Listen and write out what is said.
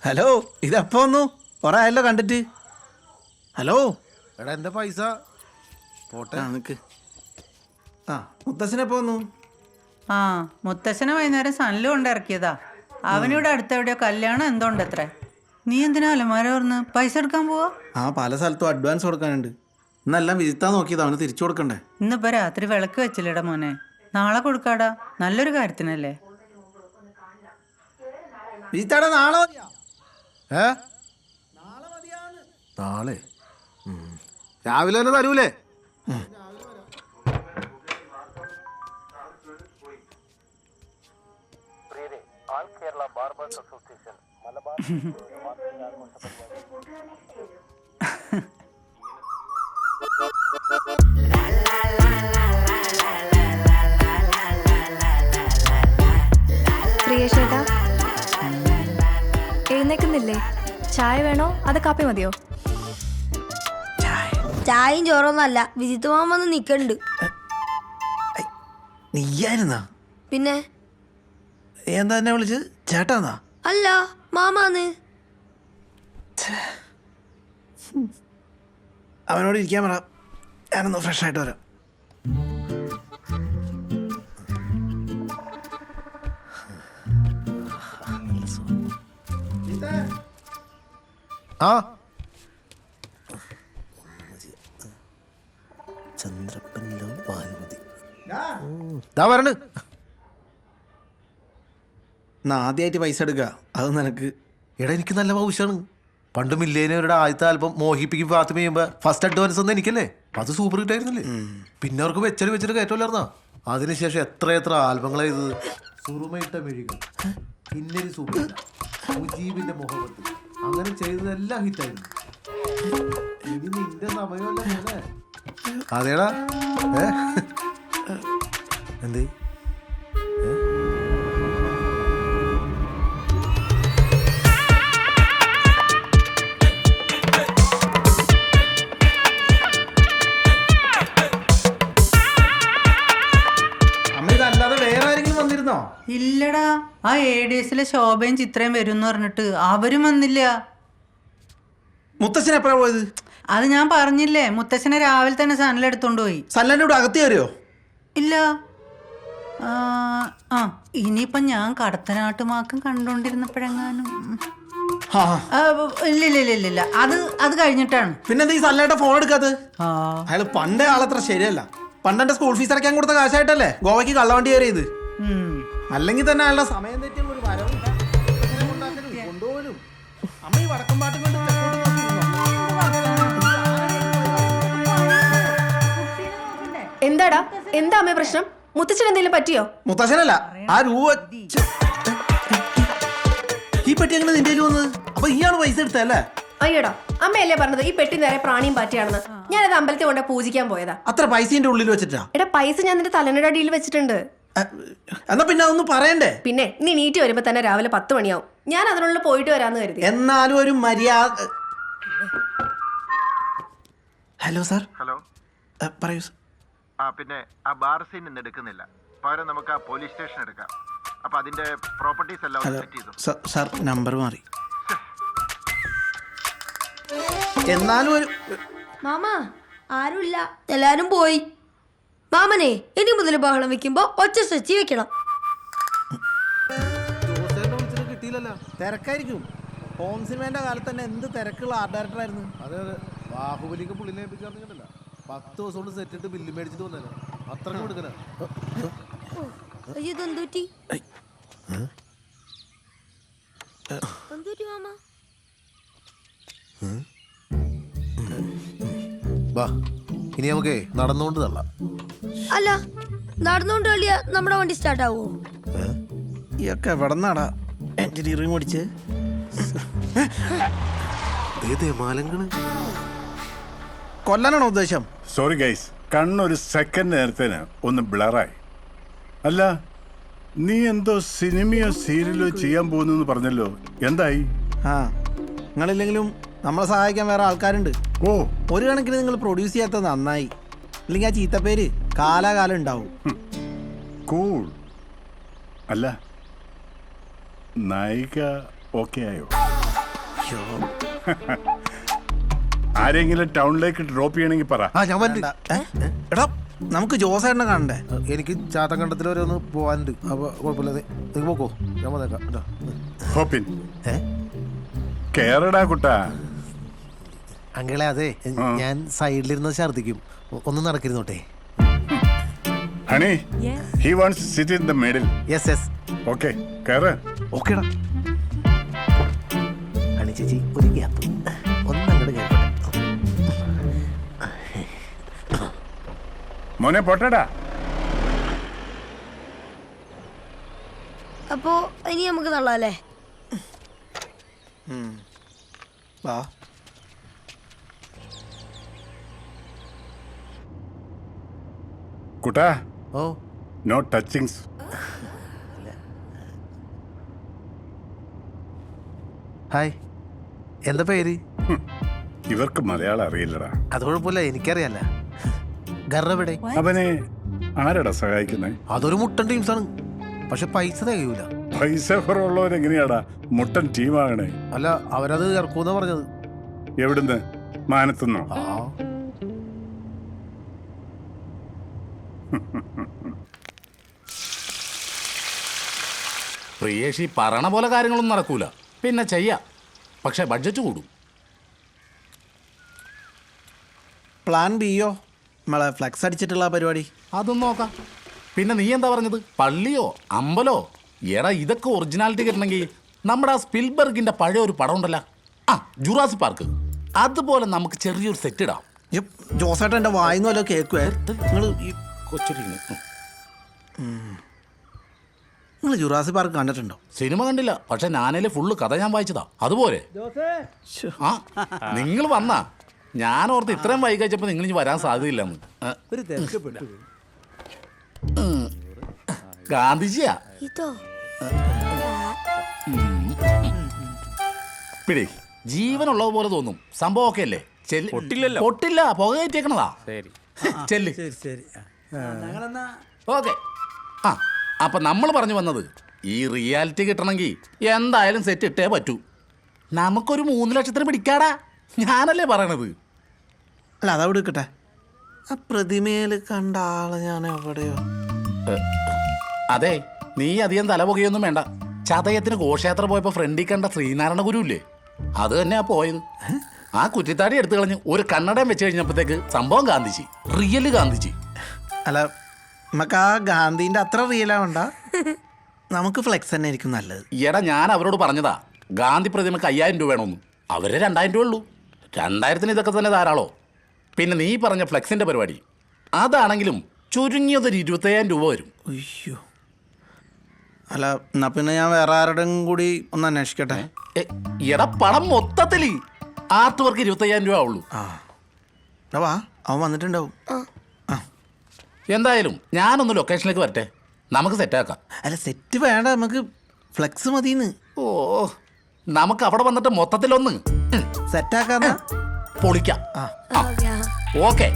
Hello, ഇതെപ്പോ വന്നു? കുറെ ആയല്ലോ കണ്ടിട്ട്. ഹലോ എടാ എന്റെ പൈസ പോട്ടെ. നിക്ക്. മുത്തശ്ശനെപ്പോ വന്നു? മുത്തശ്ശനെ വൈകുന്നേരം സനല് കൊണ്ട് ഇറക്കിയതാ. അവനിവിടെ അടുത്ത എവിടെയോ കല്യാണം എന്തോണ്ട് അത്ര. നീ എന്തിനാ അലമാര പറഞ്ഞ് പൈസ എടുക്കാൻ പോവാ? പല സ്ഥലത്തും അഡ്വാൻസ് കൊടുക്കാനുണ്ട്. ഇന്നെല്ലാം വിജിത്താൻ നോക്കിയതാ, അവന് തിരിച്ചു കൊടുക്കണ്ടേ. ഇന്നിപ്പോ രാത്രി വിളക്ക് വെച്ചില്ലടാ മോനെ, നാളെ കൊടുക്കാടാ. നല്ലൊരു കാര്യത്തിനല്ലേ. വിജിത്താടാ നാളെ മതിയാ? നാളെ രാവിലെ തന്നെ തരൂലേ? പ്രിയേഷേട്ടാ, എഴുന്നേക്കുന്നില്ലേ? ചായ വേണോ അത് കാപ്പി മതിയോ? ചായയും ചോറൊന്നല്ല, വിജിത്ത് മാമ വന്ന് നിക്കണ്ട്. നീയായിരുന്നാ? പിന്നെ എന്താ എന്നെ വിളിച്ചത്? ചേട്ടാന്നാ? അല്ല, മാമാന്ന്. അവനോട് ഇരിക്കാൻ പറ, ഞാനൊന്ന് ഫ്രഷ് ആയിട്ട് വരാം. ചന്ദ്രപ്പനിലോ പാൽമതി വരണ്. ആദ്യമായിട്ട് പൈസ എടുക്കുക, അത് നിനക്ക്. എടാ എനിക്ക് നല്ല ആവശ്യമാണ്. പണ്ട് മില്ലേനവരുടെ ആദ്യത്തെ ആൽബം മോഹിപ്പിക്കും ഫാത്തിമ ചെയ്യുമ്പോ ഫസ്റ്റ് അഡ്വാൻസ് ഒന്നും എനിക്കല്ലേ, അത് സൂപ്പർ ഹിറ്റ് ആയിരുന്നില്ലേ. പിന്നെ അവർക്ക് വെച്ചിട്ട് കയറ്റമില്ലായിരുന്നാ. അതിനുശേഷം എത്ര ആൽബങ്ങളാ ഇത്. സുറുമയിട്ട മിഴികൾ, കിന്നരി സൂപ്പർ, മുജീബിന്റെ മുഹബത്ത്, അങ്ങനെ ചെയ്തതെല്ലാം ഹിറ്റായിരുന്നു. ഇനി നിന്റെ സമയമല്ലേ? അതേടാ. എന്തേ? ഇല്ലടാ, ആ ADSലെ ശോഭയും ചിത്രയും വരും എന്ന് പറഞ്ഞിട്ട് അവരും വന്നില്ല. മുത്തശ്ശൻ എപ്പോഴാ പോയത്? അത് ഞാൻ പറഞ്ഞില്ലേ, മുത്തശ്ശനെ രാവിലെ തന്നെ സനലെടുത്തോണ്ട് പോയി. സല്ലന്റെ കൂടെ അകത്ത് കയറിയോ? ഇല്ല. ഇനിയിപ്പൊ ഞാൻ കടത്തനാട്ടുമാക്കം കണ്ടോണ്ടിരുന്നപ്പോഴെങ്ങാനും. ഇല്ല, അത് കഴിഞ്ഞിട്ടാണ്. പിന്നെന്താ ഈ സല്ലേട്ട ഫോൺ എടുക്കാത്തത്? അയാള് പണ്ടേ ആളത്ര ശരിയല്ല. പണ്ടെന്റെ സ്കൂൾ ഫീസ് അടയ്ക്കാൻ കൊടുത്ത കാശായിട്ടല്ലേ ഗോവയ്ക്ക് കള്ളവണ്ടി കയറിയത്. അല്ലെങ്കിൽ തന്നെ അയാളുടെ സമയം തെറ്റിയ ഒരു വരവില്ല. കൊണ്ടുപോലും അമ്മ ഈ വടക്കം പാട്ടും കൊണ്ട് എന്താടാ, എന്താ അമ്മേ പ്രശ്നം? മുത്തച്ഛൻ എന്തെങ്കിലും പറ്റിയോ? മുത്തശ്ശനല്ല, ആ രൂപ ഈ പെട്ടി അങ്ങനെ നിന്റെ വന്നത്. അപ്പൊ ഈയാണ് പൈസ എടുത്തല്ലേ? അയ്യടാ, അമ്മയല്ലേ പറഞ്ഞത് ഈ പെട്ടി നേരെ പ്രാണിയും പാറ്റിയാണെന്ന്. ഞാനത് അമ്പലത്തിൽ കൊണ്ട് പൂജിക്കാൻ പോയതാ. അത്ര പൈസന്റെ ഉള്ളിൽ വെച്ചിട്ടാ? എടാ, പൈസ ഞാൻ നിന്റെ തലയുടെ അടിയിൽ വെച്ചിട്ടുണ്ട്. എന്നാ പിന്നെ അതൊന്നും പറയണ്ടേ? പിന്നെ നീ നീറ്റ് വരുമ്പോ തന്നെ രാവിലെ 10 മണിയാവും. ഞാൻ അതിനുള്ളിൽ പോയിട്ട് വരാന്ന് കരുതി. എന്നാലും ഒരു മര്യാദ. Hello sir. ഹലോ, പറയൂ സാർ. പിന്നെ ആ ബാർ സീൻ ഇന്ന് എടുക്കുന്നില്ല, പകരം നമുക്ക് ആ പോലീസ് സ്റ്റേഷൻ എടുക്കാം. അപ്പൊ അതിന്റെ പ്രോപ്പർട്ടീസ് എല്ലാം സെറ്റ് ചെയ്തു. സാർ നമ്പർ മാറി. എന്നാലും ഒരു മാമ ആരുമില്ല, എല്ലാരും പോയി. മാമനെ ഇനി മുതൽ ബഹളം വെക്കുമ്പോ ഒച്ച സ്ട്രെച്ച് വെക്കണം. കിട്ടിയില്ലല്ലോ. തിരക്കായിരിക്കും. ഹോം സിനിമേന്റെ കാലത്ത് തന്നെ എന്ത് തിരക്കുള്ള ആർട്ട് ഡയറക്ടർ ആയിരുന്നു. അതെ, ബാഹുബലിക്ക് പുള്ളിനെ ഏൽപ്പിച്ചില്ല. 10 ദിവസം കൊണ്ട് സെറ്റ് ഇട്ട് ബില്ല് മേടിച്ചിട്ട് വന്നല്ലോ. അത്രയും കൊടുക്കല. ഇതെന്തൂറ്റി മാമ? വാ, ഇനി നമുക്ക് നടന്നുകൊണ്ട് തള്ളാം. അല്ല, നടന്നുകൊണ്ട് കളിയാ നമ്മുടെ വണ്ടി സ്റ്റാർട്ട് ആവോ? ഈയൊക്കെ എവിടെന്നാടാ എഞ്ചിനീയറിംഗ് പഠിച്ച്? കൊല്ലാനാണോ ഉദ്ദേശം? സോറി ഗൈസ്, കണ്ണൊരു സെക്കൻഡ് നേരത്തേന് ഒന്ന് ബ്ലറായി. അല്ല, നീ എന്തോ സിനിമയോ സീരിയലോ ചെയ്യാൻ പോകുന്നു പറഞ്ഞല്ലോ, എന്തായി? നിങ്ങളില്ലെങ്കിലും നമ്മളെ സഹായിക്കാൻ വേറെ ആൾക്കാരുണ്ട്. ഒരു കണക്കിന് നിങ്ങൾ പ്രൊഡ്യൂസ് ചെയ്യാത്തത് നന്നായി. അല്ലെങ്കിൽ ആ ചീത്തപ്പേര് കാലാകാലം ഉണ്ടാവും. കൂൾ. അല്ല, നായിക ഓക്കെ ആയോ? ആരെങ്കിലും ടൗണിലേക്ക് ഡ്രോപ്പ് ചെയ്യണമെങ്കിൽ പറ. ആ ഞാൻ വരണ്ട. എടാ നമുക്ക് ജോസേട്ടനെ കാണണ്ടേ? എനിക്ക് ചാത്തങ്കണ്ടത്തിൽ വരെ ഒന്ന് പോകാനുണ്ട്. അപ്പൊ കുഴപ്പമില്ല, നിങ്ങൾ പോക്കോ, ഞാൻ വന്നേക്കാം കേട്ടോ. ഹോപ്പിൻ കേറടാ കുട്ടാ. അങ്കിളെ അതെ, ഞാൻ സൈഡിലിരുന്ന് ഛർദിക്കും, ഒന്ന് നടക്കിരുന്നോട്ടെ. Honey, he wants to sit in the middle. Yes yes, okay കേറ്. ഓക്കേടാ. ഹണി ചേച്ചി ഒരു ഗ്യാപ്പ്, ഒന്നങ്ങോട്ട് കേൾക്കട്ടെ. മോനെ പൊട്ടടാ. അപ്പോ ഇനി നമുക്ക് തള്ളാല്ലേ? വാ. കുട്ടാ, ഓ നോ ടച്ചിങ്സ്. ഹായ്, എന്താ പേര്? ഇവർക്ക് മലയാളം അറിയില്ലടാ. അത് കുഴപ്പമില്ല, എനിക്കറിയാല്ല. ഗർറെവിടെ? അവനെ ആരടാ സഹായിക്കുന്നേ? അതൊരു മുട്ടൻ ടീംസാണ്, പക്ഷെ പൈസ തികയൂല. പൈസ കുറവുള്ളവരെങ്ങനെയാടാ മുട്ടൻ ടീമാകണേ? അല്ല, അവരത് ഇറക്കൂന്നാ പറഞ്ഞത്. എവിടുന്ന്? മാനത്തുനിന്നോ? ആ പ്രിയേഷി പറയണ പോലെ കാര്യങ്ങളൊന്നും നടക്കൂല. പിന്നെ ചെയ്യാം, പക്ഷെ ബഡ്ജറ്റ് കൂടും. പ്ലാൻ ബിയോ നമ്മളെ ഫ്ലെക്സ് അടിച്ചിട്ടുള്ള പരിപാടി? അതും നോക്കാം. പിന്നെ നീ എന്താ പറഞ്ഞത്, പള്ളിയോ അമ്പലോ? എടാ ഇതൊക്കെ ഒറിജിനാലിറ്റി കിട്ടണമെങ്കിൽ നമ്മുടെ ആ സ്പിൽബർഗിന്റെ പഴയ ഒരു പടം ഉണ്ടല്ലോ, ആ ജുറാസി പാർക്ക്, അതുപോലെ നമുക്ക് ചെറിയൊരു സെറ്റ് ഇടാം. ജോസേട്ടൻ എൻ്റെ വായിന്ന് വല്ലോ കേൾക്കുവേ. നിങ്ങൾ ജുറാസി പാർക്ക് കണ്ടിട്ടുണ്ടോ? സിനിമ കണ്ടില്ല, പക്ഷെ ഞാനേലെ ഫുള്ള് കഥ ഞാൻ വായിച്ചതാ. അതുപോലെ ആ നിങ്ങൾ വന്നാ ഞാൻ ഓർത്ത് ഇത്രയും വൈകിച്ചപ്പോൾ നിങ്ങൾ ഇനി വരാൻ സാധ്യതയില്ലെന്ന്. ഗാന്ധിജിയാ ഇതോ പിടി, ജീവനുള്ളത് പോലെ തോന്നും. സംഭവം ഒക്കെ അല്ലേ? പൊട്ടില്ല, പുക കയറ്റിയേക്കണതാ. ചെല്ല്. ഓക്കെ. ആ അപ്പൊ നമ്മൾ പറഞ്ഞു വന്നത്, ഈ റിയാലിറ്റി കിട്ടണമെങ്കിൽ എന്തായാലും സെറ്റ് ഇട്ടേ പറ്റൂ. നമുക്കൊരു 3 ലക്ഷത്തിന് പിടിക്കാടാ, ഞാനല്ലേ പറയണത്. അല്ല അതവിടെ നിൽക്കട്ടെ, ആ പ്രതിമയിൽ കണ്ട ആള് ഞാൻ എവിടെയോ. അതെ, നീ അധികം തലപുകയൊന്നും വേണ്ട. ചതയത്തിന് ഘോഷയാത്ര പോയപ്പോ ഫ്രണ്ടിൽ കണ്ട ശ്രീനാരായണ ഗുരു ഇല്ലേ, അത് തന്നെയാ പോയത്. ആ കുറ്റിത്താടി എടുത്തു കളഞ്ഞ് ഒരു കണ്ണടയും വെച്ച് കഴിഞ്ഞപ്പോഴത്തേക്ക് സംഭവം ഗാന്ധിജി, റിയല് ഗാന്ധിജി. അല്ല നമുക്ക് ആ ഗാന്ധിന്റെ അത്ര റിയലാവണ്ട, നമുക്ക് ഫ്ലെക്സ് തന്നെ ആയിരിക്കും നല്ലത്. എടാ ഞാൻ അവരോട് പറഞ്ഞതാ ഗാന്ധി പ്രതിമക്ക് 5000 രൂപ വേണമെന്ന്. അവര് 2000 രൂപ ഉള്ളൂ. 2000-ന് ഇതൊക്കെ തന്നെ ധാരാളോ. പിന്നെ നീ പറഞ്ഞ ഫ്ലെക്സിന്റെ പരിപാടി അതാണെങ്കിലും ചുരുങ്ങിയതൊരു 25000 രൂപ വരും. അയ്യോ, അല്ല എന്നാ പിന്നെ ഞാൻ വേറെ ആരുടെയും കൂടി ഒന്ന് അന്വേഷിക്കട്ടെ. എടാ പണം മൊത്തത്തിൽ ആർട്ട് വർക്ക് 25000 രൂപ ഉള്ളൂ. ആ വാ, അവൻ വന്നിട്ടുണ്ടാവും. എന്തായാലും ഞാനൊന്ന് ലൊക്കേഷനിലേക്ക് വരട്ടെ, നമുക്ക് സെറ്റാക്കാം. അല്ല സെറ്റ് വേണ്ട, നമുക്ക് ഫ്ലെക്സ് മതിന്ന്. ഓ, നമുക്ക് അവിടെ വന്നിട്ട് മൊത്തത്തിലൊന്ന് സെറ്റാക്കാന്നാ പൊളിക്കാം. ഓക്കെ.